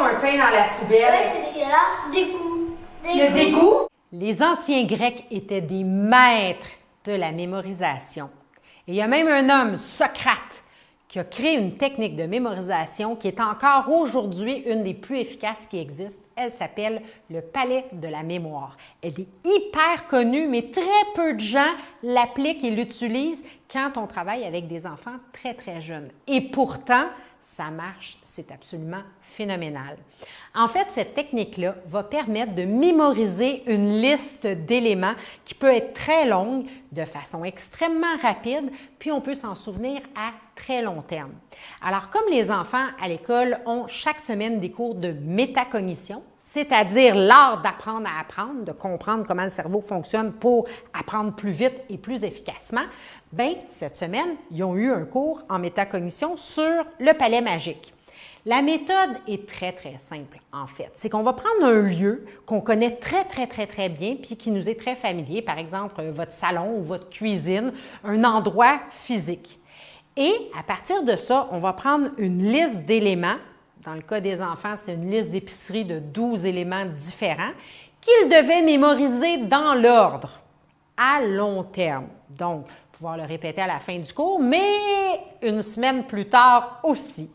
un pain dans la poubelle? Ouais, c'est dégueulasse. Dégoût. Le dégoût? Les anciens Grecs étaient des maîtres de la mémorisation. Et il y a même un homme, Socrate, qui a créé une technique de mémorisation qui est encore aujourd'hui une des plus efficaces qui existent. Elle s'appelle le palais de la mémoire. Elle est hyper connue, mais très peu de gens l'appliquent et l'utilisent quand on travaille avec des enfants très, très jeunes. Et pourtant, ça marche, c'est absolument phénoménal. En fait, cette technique-là va permettre de mémoriser une liste d'éléments qui peut être très longue, de façon extrêmement rapide, puis on peut s'en souvenir à très long terme. Alors, comme les enfants à l'école ont chaque semaine des cours de métacognition, c'est-à-dire l'art d'apprendre à apprendre, de comprendre comment le cerveau fonctionne pour apprendre plus vite et plus efficacement, bien, cette semaine, ils ont eu un cours en métacognition sur le palais magique. La méthode est très, très simple, en fait. C'est qu'on va prendre un lieu qu'on connaît très, très, très, très bien puis qui nous est très familier, par exemple, votre salon ou votre cuisine, un endroit physique. Et à partir de ça, on va prendre une liste d'éléments. Dans le cas des enfants, c'est une liste d'épicerie de 12 éléments différents qu'ils devaient mémoriser dans l'ordre, à long terme. Donc, pouvoir le répéter à la fin du cours, mais une semaine plus tard aussi.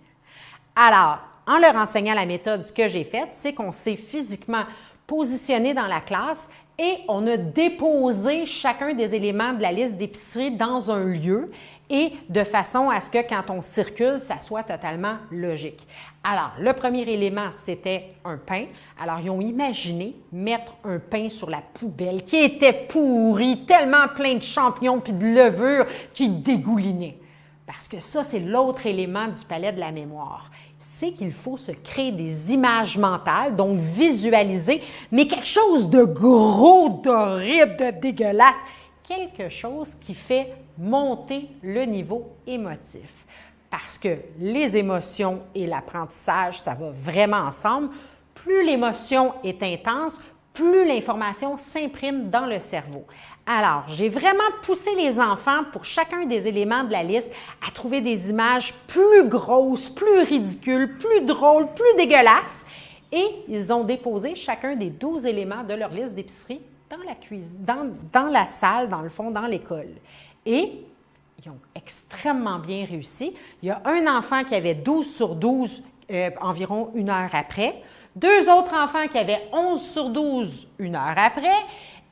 Alors, en leur enseignant la méthode, ce que j'ai fait, c'est qu'on s'est physiquement positionné dans la classe et on a déposé chacun des éléments de la liste d'épicerie dans un lieu et de façon à ce que quand on circule, ça soit totalement logique. Alors, le premier élément, c'était un pain. Alors, ils ont imaginé mettre un pain sur la poubelle qui était pourri, tellement plein de champignons puis de levure qui dégoulinait. Parce que ça, c'est l'autre élément du palais de la mémoire. C'est qu'il faut se créer des images mentales, donc visualiser, mais quelque chose de gros, d'horrible, de dégueulasse. Quelque chose qui fait monter le niveau émotif. Parce que les émotions et l'apprentissage, ça va vraiment ensemble. Plus l'émotion est intense, plus l'information s'imprime dans le cerveau. Alors, j'ai vraiment poussé les enfants pour chacun des éléments de la liste à trouver des images plus grosses, plus ridicules, plus drôles, plus dégueulasses. Et ils ont déposé chacun des 12 éléments de leur liste d'épicerie dans la cuisine, dans la salle, dans le fond, dans l'école. Et ils ont extrêmement bien réussi. Il y a un enfant qui avait 12 sur 12 environ une heure après. Deux autres enfants qui avaient 11 sur 12 une heure après.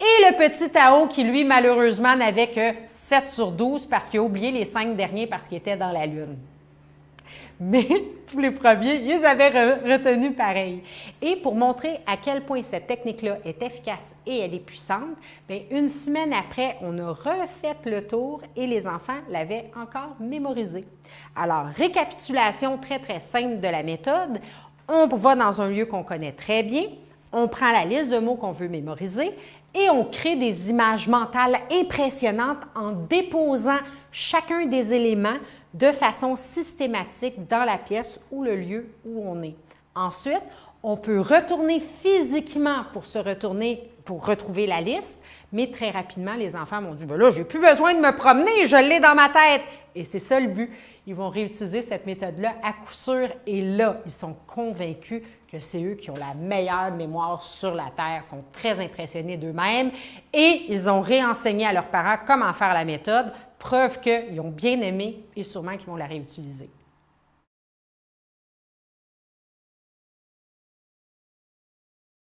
Et le petit Tao qui, lui, malheureusement, n'avait que 7 sur 12 parce qu'il a oublié les 5 derniers parce qu'il était dans la Lune. Mais tous les premiers, ils avaient retenu pareil. Et pour montrer à quel point cette technique-là est efficace et elle est puissante, bien, une semaine après, on a refait le tour et les enfants l'avaient encore mémorisé. Alors, récapitulation très, très simple de la méthode. On va dans un lieu qu'on connaît très bien, on prend la liste de mots qu'on veut mémoriser et on crée des images mentales impressionnantes en déposant chacun des éléments de façon systématique dans la pièce ou le lieu où on est. Ensuite, on peut retourner physiquement pour retrouver la liste, mais très rapidement, les enfants m'ont dit « ben là, j'ai plus besoin de me promener, je l'ai dans ma tête ». Et c'est ça le but. Ils vont réutiliser cette méthode-là à coup sûr et là, ils sont convaincus que c'est eux qui ont la meilleure mémoire sur la Terre, sont très impressionnés d'eux-mêmes et ils ont réenseigné à leurs parents comment faire la méthode, preuve qu'ils ont bien aimé et sûrement qu'ils vont la réutiliser.